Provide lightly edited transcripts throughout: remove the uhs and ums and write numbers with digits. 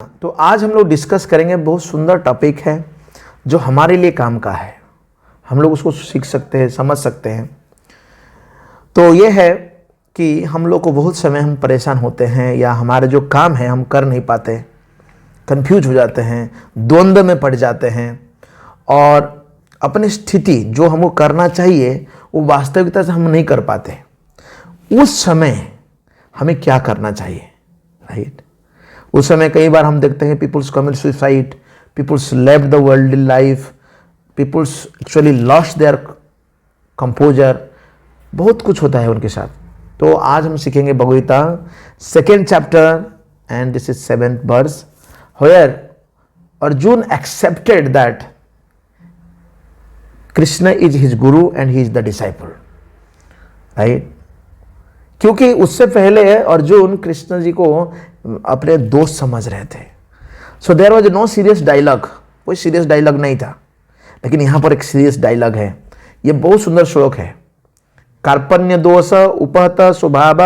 तो आज हम लोग डिस्कस करेंगे, बहुत सुंदर टॉपिक है जो हमारे लिए काम का है, हम लोग उसको सीख सकते हैं, समझ सकते हैं। तो ये है कि हम लोग को बहुत समय हम परेशान होते हैं या हमारे जो काम है हम कर नहीं पाते, कंफ्यूज हो जाते हैं, द्वंद्व में पड़ जाते हैं और अपनी स्थिति जो हमको करना चाहिए वो वास्तविकता से हम नहीं कर पाते। उस समय हमें क्या करना चाहिए, राइट? उस समय कई बार हम देखते हैं peoples commit suicide, peoples left the world life, peoples actually lost their composure, बहुत कुछ होता है उनके साथ। तो आज हम सीखेंगे Bhagavad Gita 2nd chapter and this is 7th verse, where Arjun accepted that Krishna is his guru and he is the disciple, right? क्योंकि उससे पहले अर्जुन कृष्ण जी को अपने दोस्त समझ रहे थे। So there was no serious dialogue, कोई सीरियस डायलॉग नहीं था, लेकिन यहाँ पर एक सीरियस डायलॉग है। ये बहुत सुंदर श्लोक है। कार्पण्य दोष उपहत स्वभाव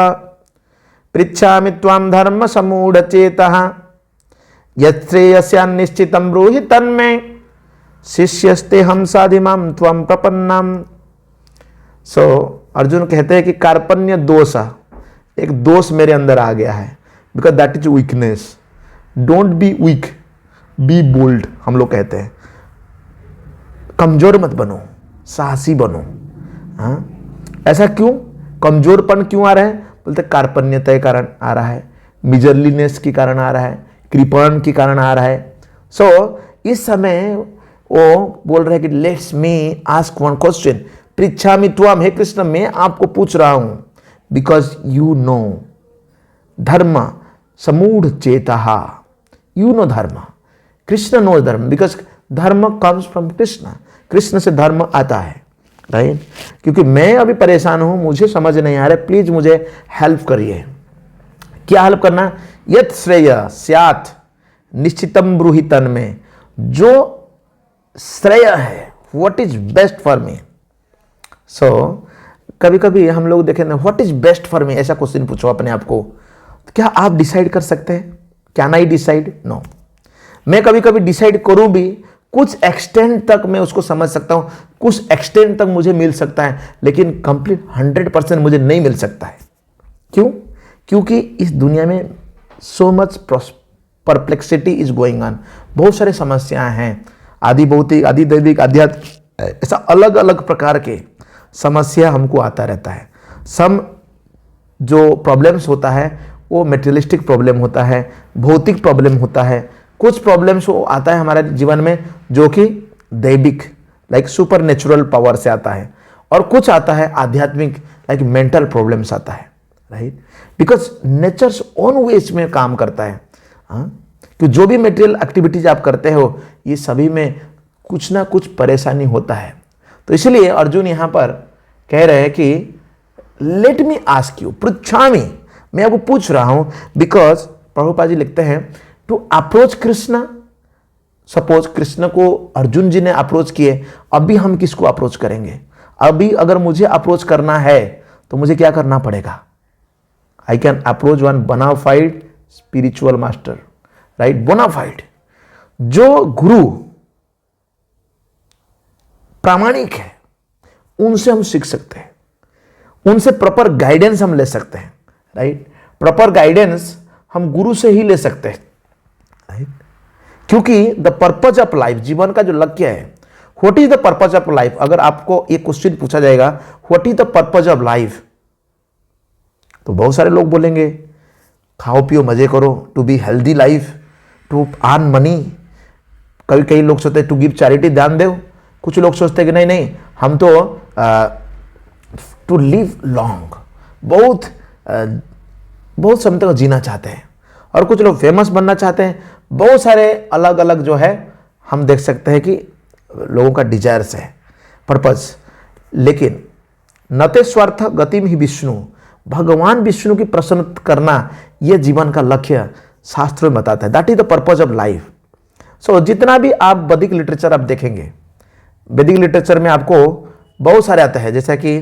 पृच्छामि त्वां धर्म समूढ़ चेतः यत्श्रेयस्या निश्चितं ब्रूहि तन्मे शिष्यस्ते हम साधिमां त्वं प्रपन्नम। सो अर्जुन कहते हैं कि कार्पण्य दोष, एक दोष मेरे अंदर आ गया है, because that is weakness. Don't be weak, be bold, हम लोग कहते हैं। कमजोर मत बनो, साहसी बनो। हाँ, ऐसा क्यों? कमजोरपन क्यों आ रहा है? बोलते कार्पण्यता के कारण आ रहा है, मिजरलीनेस के कारण आ रहा है, कृपण के कारण आ रहा है। सो इस समय वो बोल रहे हैं कि let's me ask one question, पृच्छामि त्वाम, हे कृष्ण मैं आपको पूछ रहा हूं, बिकॉज यू नो धर्म समूढ़ चेतः, यू नो धर्म, कृष्ण नो धर्म, बिकॉज धर्म कम्स फ्रॉम कृष्ण, कृष्ण से धर्म आता है, राइट? क्योंकि मैं अभी परेशान हूं, मुझे समझ नहीं आ रहा, प्लीज मुझे हेल्प करिए। क्या हेल्प करना? यत् श्रेय स्यात् निश्चितम ब्रूहि तन्मे, जो श्रेय है, what is best for me. So कभी कभी हम लोग देखें ना, what is best for me, ऐसा क्वेश्चन पूछो अपने आप को। तो क्या आप डिसाइड कर सकते हैं? Can I decide? नो। मैं कभी कभी डिसाइड करूं भी, कुछ एक्सटेंट तक मैं उसको समझ सकता हूं, कुछ एक्सटेंट तक मुझे मिल सकता है, लेकिन कंप्लीट 100% मुझे नहीं मिल सकता है। क्यों? क्योंकि इस दुनिया में so much perplexity is going on, बहुत सारी समस्याएं हैं, आदि भौतिक, आदि दैविक, आध्यात्मिक, ऐसा अलग अलग प्रकार के समस्या हमको आता रहता है। सम जो प्रॉब्लम्स होता है वो मेटेरियलिस्टिक प्रॉब्लम होता है, भौतिक प्रॉब्लम होता है। कुछ प्रॉब्लम्स वो आता है हमारे जीवन में जो कि दैविक, लाइक सुपर नेचुरल पावर से आता है, और कुछ आता है आध्यात्मिक, लाइक मेंटल प्रॉब्लम्स आता है, right? Because nature's own ways में काम करता है। हाँ, कि जो भी मेटेरियल एक्टिविटीज आप करते हो, ये सभी में कुछ ना कुछ परेशानी होता है। तो इसलिए अर्जुन यहां पर कह रहे हैं कि लेट मी आस्क यू, पृच्छामि, मैं आपको पूछ रहा हूं, बिकॉज प्रभुपाद जी लिखते हैं to approach Krishna. Suppose Krishna को अर्जुन जी ने अप्रोच किए, अभी हम किसको अप्रोच करेंगे? अभी अगर मुझे अप्रोच करना है तो मुझे क्या करना पड़ेगा? I can approach one bonafide spiritual master, right? Bonafide, जो गुरु प्रामाणिक है, उनसे हम सीख सकते हैं, उनसे प्रॉपर गाइडेंस हम ले सकते हैं, राइट? प्रॉपर गाइडेंस हम गुरु से ही ले सकते हैं, राइट? क्योंकि द पर्पज ऑफ लाइफ, जीवन का जो लक्ष्य है, what is the purpose of life, अगर आपको एक क्वेश्चन पूछा जाएगा what is the purpose of life, तो बहुत सारे लोग बोलेंगे खाओ पियो मजे करो, to be healthy life, to earn money. कभी कई लोग सोचते हैं टू गिव चैरिटी, दान दो। कुछ लोग सोचते हैं कि नहीं नहीं, हम तो टू लिव लॉन्ग, बहुत समय तक जीना चाहते हैं। और कुछ लोग फेमस बनना चाहते हैं। बहुत सारे अलग अलग जो है हम देख सकते हैं कि लोगों का डिजायर्स है, पर्पज। लेकिन नते स्वार्थ गतिम ही विष्णु, भगवान विष्णु की प्रसन्न करना, यह जीवन का लक्ष्य शास्त्र में बताता है। That is the purpose of life. So जितना भी आप वैदिक लिटरेचर आप देखेंगे, वैदिक लिटरेचर में आपको बहुत सारे आते हैं, जैसे कि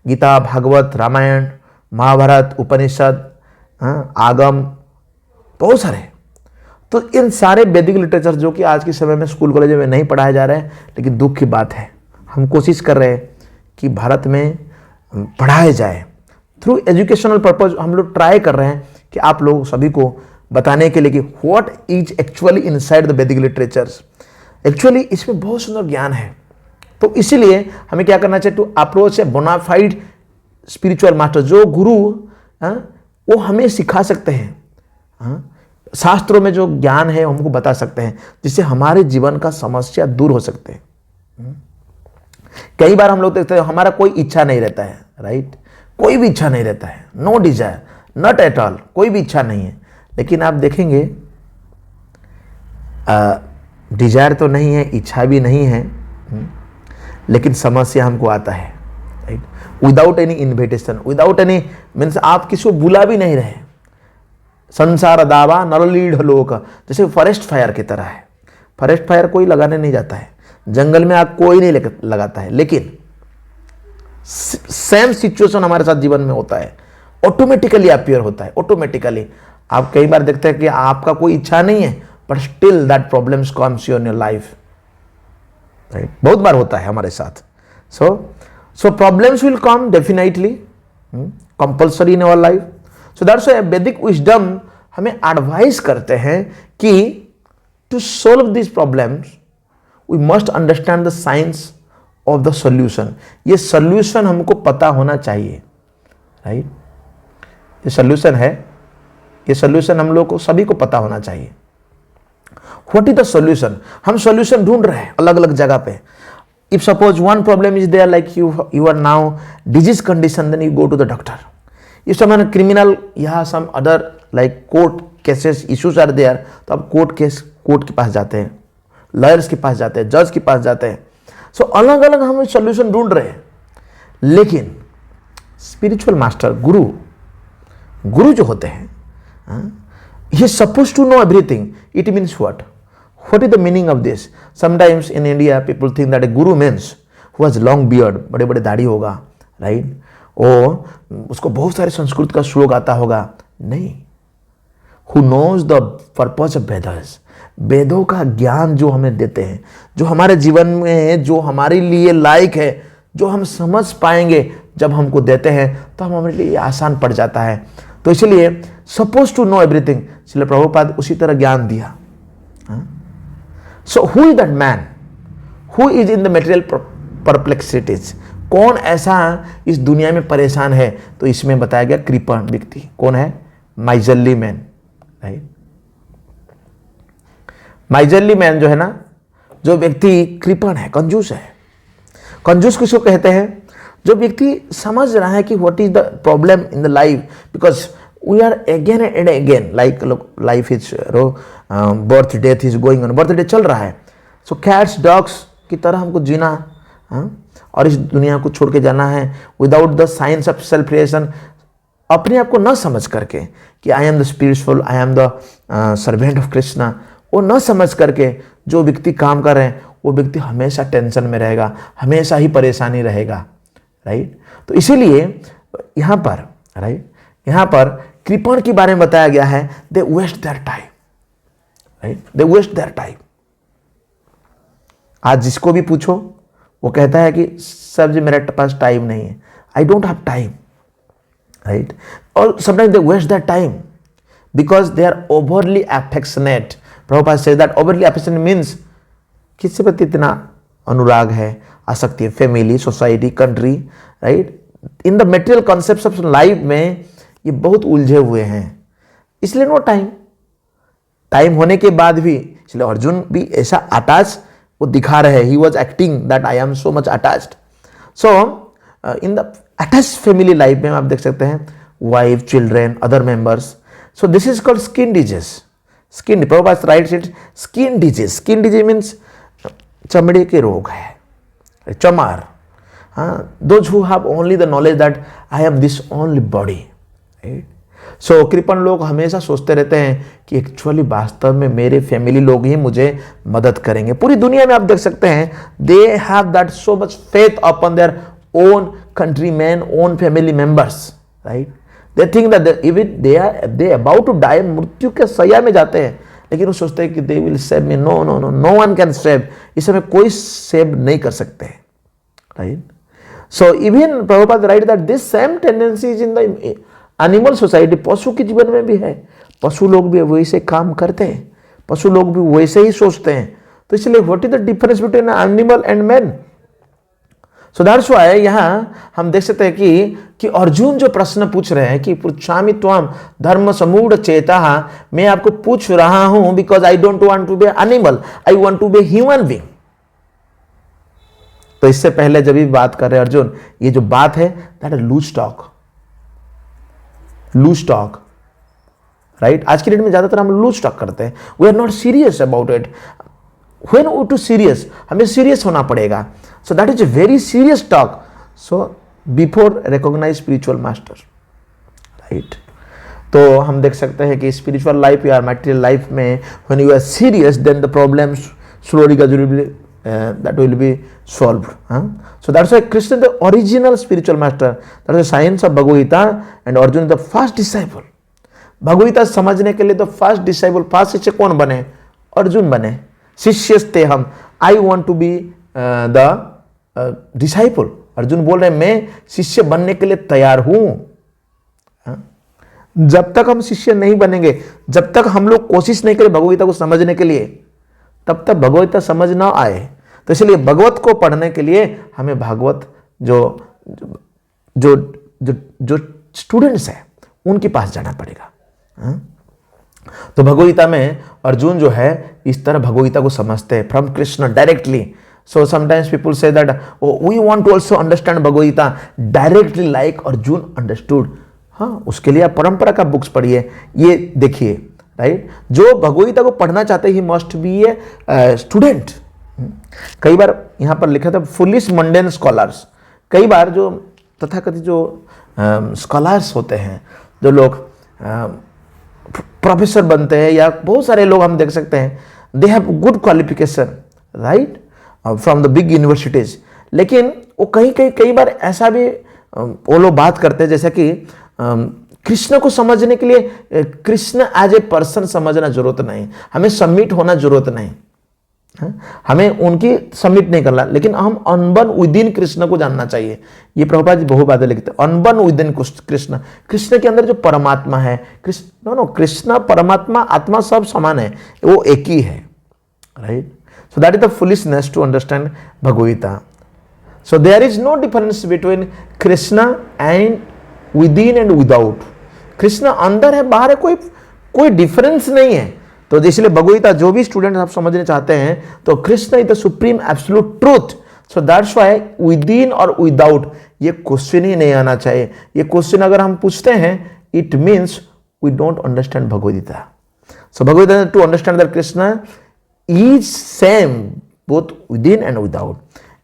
गीता, भागवत, रामायण, महाभारत, उपनिषद, आगम, बहुत सारे। तो इन सारे वैदिक लिटरेचर जो कि आज के समय में स्कूल कॉलेज में नहीं पढ़ाया जा रहा है, लेकिन दुख की बात है हम कोशिश कर रहे हैं कि भारत में पढ़ाया जाए थ्रू एजुकेशनल पर्पज। हम लोग ट्राई कर रहे हैं कि आप लोग सभी को बताने के लिए कि what is actually inside the वैदिक लिटरेचर्स। एक्चुअली इसमें बहुत सुंदर ज्ञान है। तो इसीलिए हमें क्या करना चाहिए, to approach a bonafide spiritual master, जो गुरु वो हमें सिखा सकते हैं, शास्त्रों में जो ज्ञान है हमको बता सकते हैं, जिससे हमारे जीवन का समस्या दूर हो सकते हैं। कई बार हम लोग देखते हैं हमारा कोई इच्छा नहीं रहता है, राइट, कोई भी इच्छा नहीं रहता है, no desire, not at all, कोई भी इच्छा नहीं है। लेकिन आप देखेंगे डिजायर तो नहीं है, इच्छा भी नहीं है, लेकिन समस्या हमको आता है, right, without any invitation, without any means आप किसी को बुला भी नहीं रहे। संसार दावा नरलीढ़ लोक, जैसे फॉरेस्ट फायर की तरह है। फॉरेस्ट फायर कोई लगाने नहीं जाता है, जंगल में आग कोई नहीं लगाता है, लेकिन सेम सिचुएशन हमारे साथ जीवन में होता है, ऑटोमेटिकली अपीयर होता है, ऑटोमेटिकली। आप कई बार देखते हैं कि आपका कोई इच्छा नहीं है, but still that problems comes in your life, right, बहुत बार होता है हमारे साथ। So problems will come definitely, compulsory in our life. So that's why Vedic wisdom हमें एडवाइस करते हैं कि to solve this problems we must understand the science of the solution. ये सोल्यूशन हमको पता होना चाहिए, राइट, ये सोल्यूशन है, ये सोल्यूशन हम लोग को सभी को पता होना चाहिए। What is the solution? हम सोल्यूशन ढूंढ रहे हैं अलग अलग जगह पे। If suppose one problem is there, like you are now disease condition, then you go to the doctor. If someone criminal या some other like court cases issues are there, तो आप कोर्ट के पास जाते हैं, लॉयर्स के पास जाते हैं, जज के पास जाते हैं। सो अलग अलग हम सोल्यूशन ढूंढ रहे हैं, लेकिन स्पिरिचुअल मास्टर गुरु जो होते हैं, he is supposed to know everything. It means what? What is the meaning of this? Sometimes in India people think that a guru means who has long beard, बड़े बड़े दाढ़ी होगा, राइट, ओ उसको बहुत सारे संस्कृत का श्लोक आता होगा। नहीं, who knows the purpose of Vedas, वेदों का ज्ञान जो हमें देते हैं, जो हमारे जीवन में जो हमारे लिए लायक है, जो हम समझ पाएंगे जब हमको देते हैं, तो हम हमारे लिए आसान पड़ जाता है। तो इसलिए सपोज टू नो एवरीथिंग, इसलिए प्रभुपाद उसी तरह ज्ञान दिया। So who is that man who is in the material perplexities? कौन ऐसा इस दुनिया में परेशान है? तो इसमें बताया गया कृपण व्यक्ति कौन है? Miserly man, right. Miserly man जो है ना, जो व्यक्ति कृपण है, कंजूस है। कंजूस किसको कहते हैं? जो व्यक्ति समझ रहा है कि what is the problem in the life, because we are again and again, like life is birth death is going on, birth day चल रहा है। सो कैट्स डॉग्स की तरह हमको जीना, और इस दुनिया को छोड़ के जाना है without the science of self creation, अपने आप को न समझ करके कि I am the spiritual, I am the servant of Krishna, वो न समझ करके जो व्यक्ति काम कर रहे हैं, वो व्यक्ति हमेशा टेंशन में रहेगा, हमेशा ही परेशानी रहेगा, राइट। तो इसीलिए यहाँ पर, राइट, यहाँ पर कृपण के बारे में बताया गया है, they waste their time, right, they waste their time. आज जिसको भी पूछो वो कहता है कि सर जी मेरे पास टाइम नहीं है, I don't have time, right. और sometimes they waste their time because they are overly affectionate. Prabhupada से दैट ओवरली अफेक्शनेट मीन्स किससे प्रति इतना अनुराग है, आसक्ति है, family, society, country, right. In the material concepts of life में ये बहुत उलझे हुए हैं, इसलिए नो टाइम। टाइम होने के बाद भी, इसलिए अर्जुन भी ऐसा अटैच वो दिखा रहे हैं, he was acting that I am so much attached. So in the attached family life में आप देख सकते हैं wife, children, other members. So this is called skin disease. Skin, Prabhupada write it skin disease. Skin disease means चमड़े के रोग है, चमार। Those who have only the knowledge that I am this only body, right. So कृपण लोग हमेशा सोचते रहते हैं कि एक्चुअली वास्तव में मेरे फैमिली लोग ही मुझे मदद करेंगे। पूरी दुनिया में आप देख सकते हैं, they have that so much faith upon their own countryman, own family members, right. They think that even they about to die, मृत्यु के सैया में जाते हैं, लेकिन वो सोचते हैं कि they will save me, no no no, no one can save, इस समय कोई सेव नहीं कर सकते, right. So even Prabhupada right that this same tendency is in the animal society, पशु के जीवन में भी है, पशु लोग भी वैसे काम करते हैं, पशु लोग भी वैसे ही सोचते हैं। तो इसलिए what is the difference between animal and man? So that's why यहां हम देख सकते हैं कि अर्जुन जो प्रश्न पूछ रहे हैं कि पृच्छामि त्वाम धर्म समूढ़ चेता, मैं आपको पूछ रहा हूं because I don't want to be animal, I want to be human being. तो इससे पहले जब भी बात कर रहे हैं अर्जुन, ये जो बात है that is loose talk, loose talk, right. आज की डेट में ज्यादातर हम लूज टॉक करते हैं, we are not serious about it. When we to serious, हमें सीरियस होना पड़ेगा। So that is a very serious talk. So before recognize spiritual master, right. तो हम देख सकते हैं कि स्पिरिचुअल लाइफ या मटेरियल लाइफ में when you are serious then the problems slowly gradually that will be solved. So that's why Krishna is the original spiritual master. That is the science of Bhagavad Gita, and Arjuna is the first disciple. Bhagavad Gita समझने के लिए तो first disciple, first शिष्य कौन बने? अर्जुन बने। शिष्यस्ते हम, I want to be the disciple. Arjun बोल रहे हैं मैं शिष्य बनने के लिए तैयार हूं। जब तक हम शिष्य नहीं बनेंगे, जब तक हम लोग कोशिश नहीं करें भगवद गीता को समझने के लिए, तब तक भगवद गीता समझ ना आए। तो इसलिए भगवत को पढ़ने के लिए हमें भागवत जो जो जो जो स्टूडेंट्स हैं उनके पास जाना पड़ेगा। तो भगवद गीता में अर्जुन जो है इस तरह भगवद गीता को समझते हैं from Krishna directly. So sometimes people say that we want to also understand Bhagavad Gita directly like Arjun understood. हाँ, उसके लिए आप परंपरा का बुक्स पढ़िए, ये देखिए, राइट। जो भगवद गीता को पढ़ना चाहते he must be a student. कई बार यहां पर लिखा था फुलिश मंडेन स्कॉलर्स। कई बार जो तथाकथित जो स्कॉलर्स होते हैं, जो लोग प्रोफेसर बनते हैं, या बहुत सारे लोग हम देख सकते हैं they have good qualification, right, from the big universities, लेकिन वो कई बार ऐसा भी वो लोग बात करते हैं जैसे कि कृष्ण को समझने के लिए कृष्ण एज ए पर्सन समझना जरूरत नहीं, हमें सबमिट होना जरूरत नहीं, हमें उनकी सबमिट नहीं करना, लेकिन हम अनबन विद इन कृष्ण को जानना चाहिए। ये प्रभुपाद जी बहु बातें लिखते हैं, अनबन विद इन कृष्ण, कृष्ण के अंदर जो परमात्मा है, कृष्ण परमात्मा आत्मा सब समान है, वो एक ही है, right. So that is the foolishness to understand Bhagavad Gita. So there is no difference between Krishna and with in and without. Krishna अंदर है, बाहर है, कोई डिफरेंस नहीं है। तो इसलिए भगवद गीता जो भी स्टूडेंट आप समझने चाहते हैं, तो Krishna is the supreme absolute truth. So that's why with in और विदाउट ये क्वेश्चन ही नहीं आना चाहिए। ये क्वेश्चन अगर हम पूछते हैं, it means we don't understand Bhagavad Gita. So Bhagavad Gita to understand that Krishna is same both with in and without,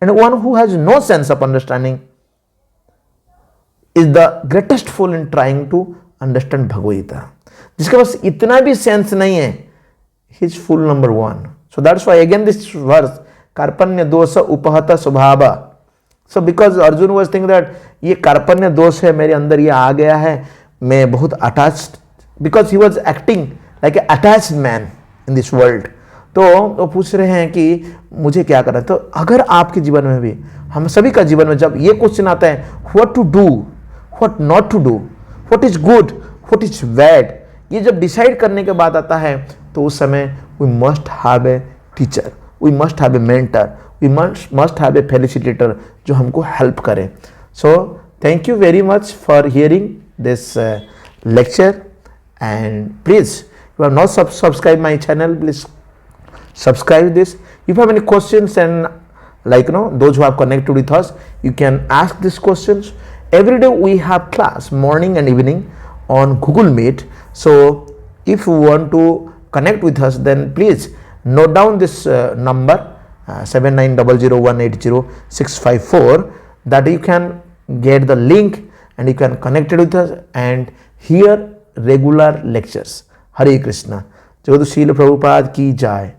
and one who has no sense of understanding is the greatest fool in trying to understand Bhagavad Gita. जिसके पास इतना भी sense नहीं है, he is fool number 1। So that's why again this verse कार्पण्य दोष उपहत स्वभाव। So because Arjun was thinking that ये कार्पण्य दोष है मेरे अंदर, ये आ गया है, मैं बहुत attached, because he was acting like a attached man in this world. तो वो पूछ रहे हैं कि मुझे क्या करना है। तो अगर आपके जीवन में भी, हम सभी का जीवन में जब ये क्वेश्चन आता है, what to do, what not to do, what is good, what is bad, ये जब डिसाइड करने के बाद आता है, तो उस समय we must have a teacher, we must have a mentor, we must have a facilitator जो हमको हेल्प करे। So thank you very much for hearing this lecture, and please you have not subscribe my channel, please subscribe this. If you have any questions, and like those who have connected with us, you can ask these questions. Every day we have class morning and evening on Google Meet. So if you want to connect with us, then please note down this number 7900180654, that you can get the link and you can connect with us and hear regular lectures. Hare Krishna. जगत शील प्रभुपाद की जाय।